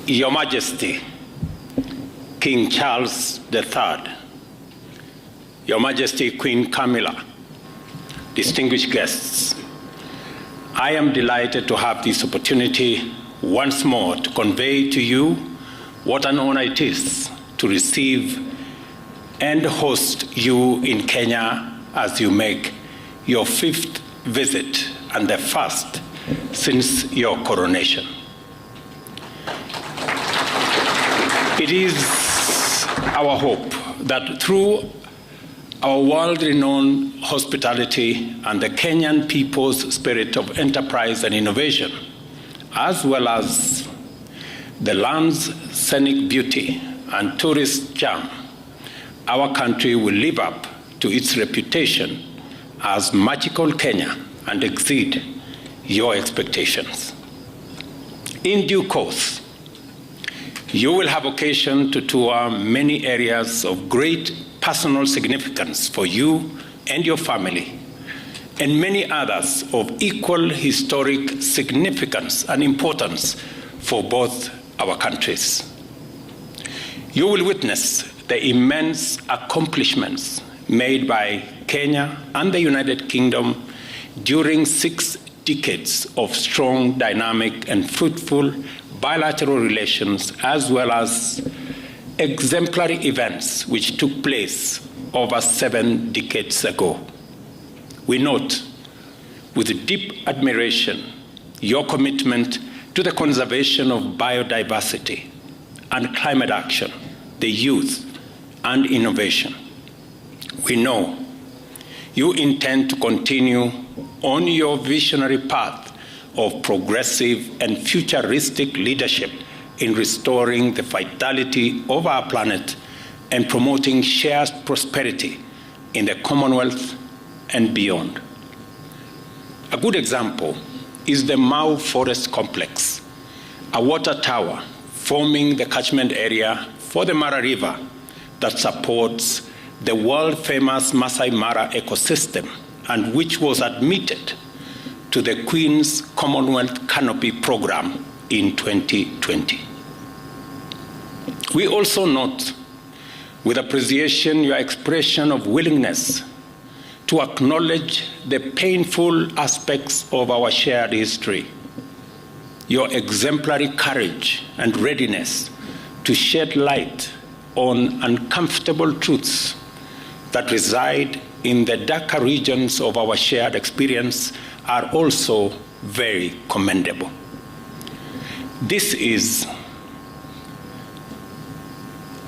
Your Majesty, King Charles III, Your Majesty, Queen Camilla, distinguished guests, I am delighted to have this opportunity once more to convey to you what an honor it is to receive and host you in Kenya as you make your 5th visit and the first since your coronation. It is our hope that through our world-renowned hospitality and the Kenyan people's spirit of enterprise and innovation, as well as the land's scenic beauty and tourist charm, our country will live up to its reputation as magical Kenya and exceed your expectations. In due course, you will have occasion to tour many areas of great personal significance for you and your family, and many others of equal historic significance and importance for both our countries. You will witness the immense accomplishments made by Kenya and the United Kingdom during 6 decades of strong, dynamic, and fruitful bilateral relations, as well as exemplary events which took place over 7 decades ago. We note with deep admiration your commitment to the conservation of biodiversity and climate action, the youth, and innovation. We know you intend to continue on your visionary path of progressive and futuristic leadership in restoring the vitality of our planet and promoting shared prosperity in the Commonwealth and beyond. A good example is the Mau Forest Complex, a water tower forming the catchment area for the Mara River that supports the world-famous Masai Mara ecosystem and which was admitted to the Queen's Commonwealth Canopy Program in 2020. We also note with appreciation your expression of willingness to acknowledge the painful aspects of our shared history, your exemplary courage and readiness to shed light on uncomfortable truths that reside in the darker regions of our shared experience are also very commendable. This is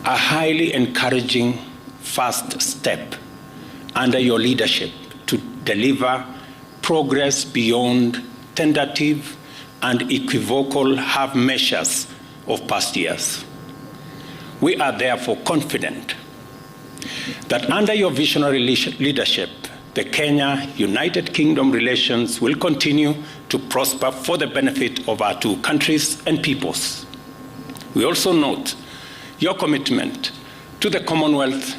a highly encouraging first step under your leadership to deliver progress beyond tentative and equivocal half measures of past years. We are therefore confident that under your visionary leadership, the Kenya-United Kingdom relations will continue to prosper for the benefit of our 2 countries and peoples. We also note your commitment to the Commonwealth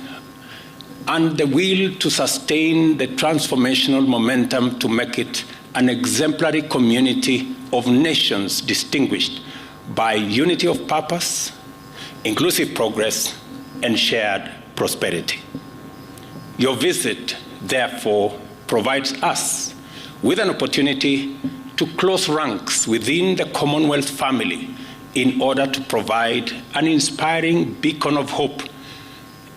and the will to sustain the transformational momentum to make it an exemplary community of nations distinguished by unity of purpose, inclusive progress, and shared prosperity. Your visit, therefore, provides us with an opportunity to close ranks within the Commonwealth family in order to provide an inspiring beacon of hope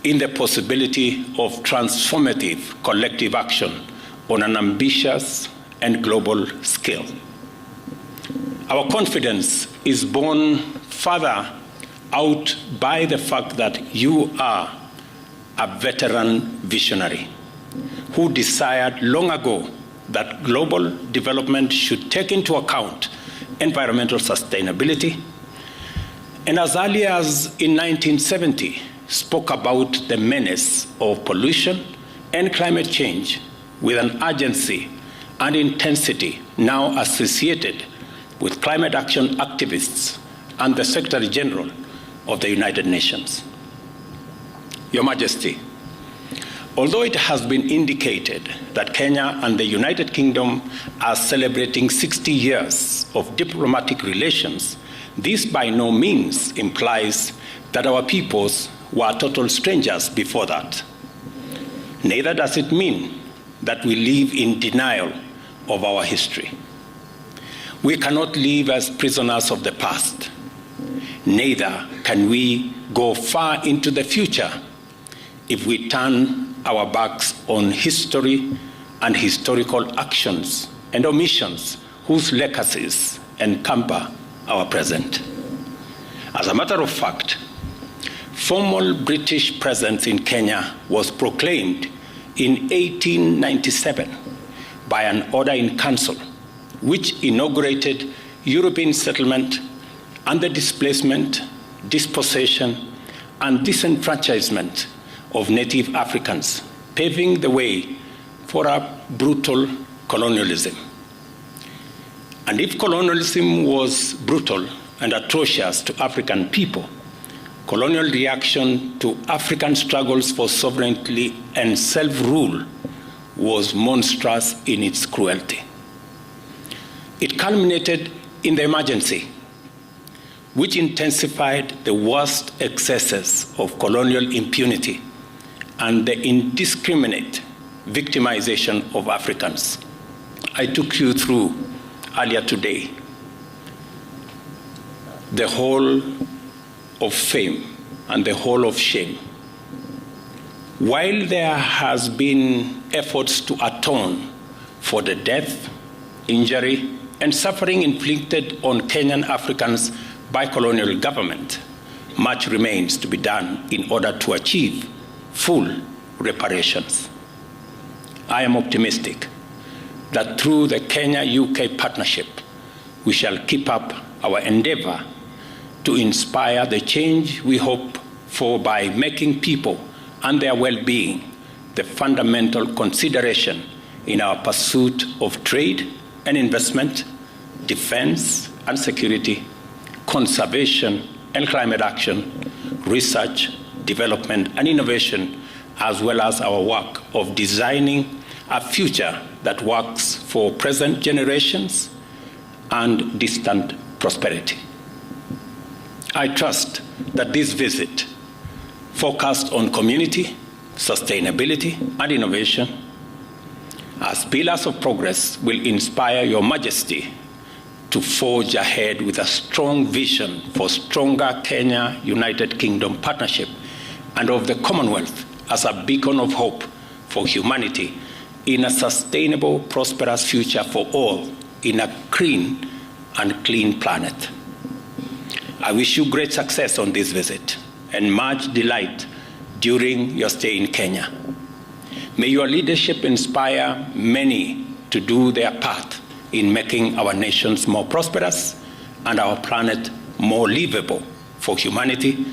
in the possibility of transformative collective action on an ambitious and global scale. Our confidence is borne further out by the fact that you are a veteran visionary who desired long ago that global development should take into account environmental sustainability, and as early as in 1970 spoke about the menace of pollution and climate change with an urgency and intensity now associated with climate action activists and the Secretary General of the United Nations. Your Majesty, Although it has been indicated that Kenya and the United Kingdom are celebrating 60 years of diplomatic relations, this by no means implies that our peoples were total strangers before that. Neither does it mean that we live in denial of our history. We cannot live as prisoners of the past. Neither can we go far into the future if we turn our backs on history and historical actions and omissions whose legacies encumber our present. As a matter of fact, formal British presence in Kenya was proclaimed in 1897 by an order in council, which inaugurated European settlement and the displacement, dispossession, and disenfranchisement of native Africans, paving the way for a brutal colonialism. And if colonialism was brutal and atrocious to African people, colonial reaction to African struggles for sovereignty and self-rule was monstrous in its cruelty. It culminated in the emergency, which intensified the worst excesses of colonial impunity and the indiscriminate victimization of Africans. I took you through earlier today the whole of fame and the whole of shame. While there has been efforts to atone for the death, injury, and suffering inflicted on Kenyan Africans by colonial government, much remains to be done in order to achieve full reparations. I am optimistic that through the Kenya-UK partnership, we shall keep up our endeavor to inspire the change we hope for by making people and their well-being the fundamental consideration in our pursuit of trade and investment, defense and security, conservation and climate action, research, development and innovation, as well as our work of designing a future that works for present generations and distant prosperity. I trust that this visit, focused on community, sustainability, and innovation, as pillars of progress, will inspire Your Majesty to forge ahead with a strong vision for stronger Kenya-United Kingdom partnership and of the Commonwealth as a beacon of hope for humanity in a sustainable, prosperous future for all in a green and clean planet. I wish you great success on this visit and much delight during your stay in Kenya. May your leadership inspire many to do their part in making our nations more prosperous and our planet more livable for humanity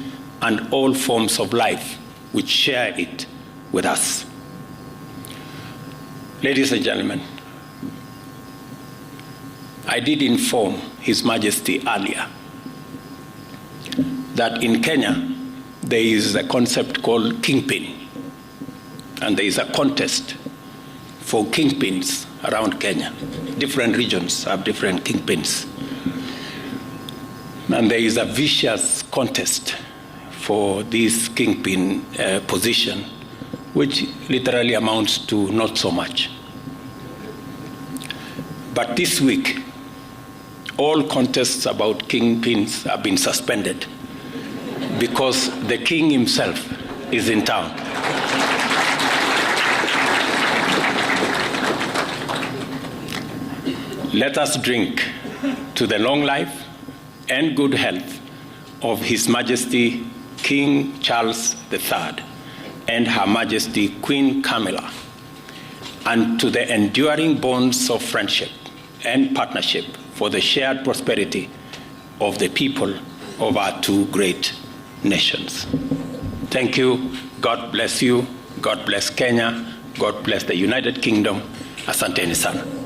and all forms of life which share it with us. Ladies and gentlemen, I did inform His Majesty earlier that in Kenya there is a concept called kingpin, and there is a contest for kingpins around Kenya. Different regions have different kingpins. And there is a vicious contest for this kingpin position, which literally amounts to not so much. But this week, all contests about kingpins have been suspended because the king himself is in town. Let us drink to the long life and good health of His Majesty King Charles III and Her Majesty Queen Camilla, and to the enduring bonds of friendship and partnership for the shared prosperity of the people of our two great nations. Thank you. God bless you. God bless Kenya. God bless the United Kingdom. Asanteni sana.